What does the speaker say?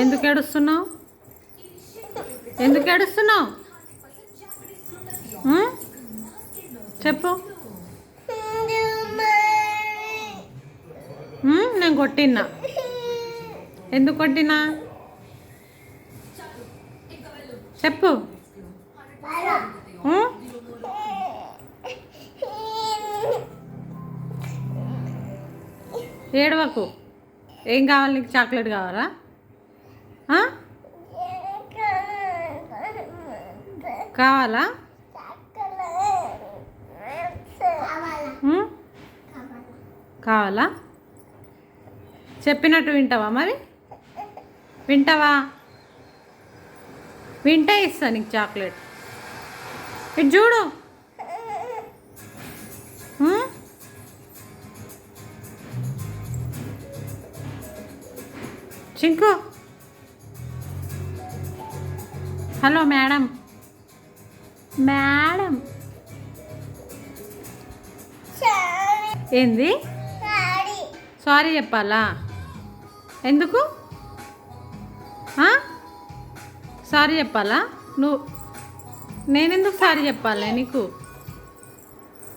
ఎందుకు ఏడుస్తున్నావు? ఎందుకు ఏడుస్తున్నావు? చెప్పు. నేను కొట్టినా. ఎందుకు కొట్టినా చెప్పు. ఏడవకు. ఏం కావాలి నీకు? చాక్లెట్ కావాలా? కావాలా? కావాలా? చెప్పినట్టు వింటావా? మరి వింటావా? వింటే ఇస్తా నీకు చాక్లెట్. ఇటు చూడు. చింకు. Hello madam. మేడం ఏంది? సారీ చెప్పాలా? ఎందుకు సారీ చెప్పాలా? నేనెందుకు సారీ చెప్పాలి నీకు?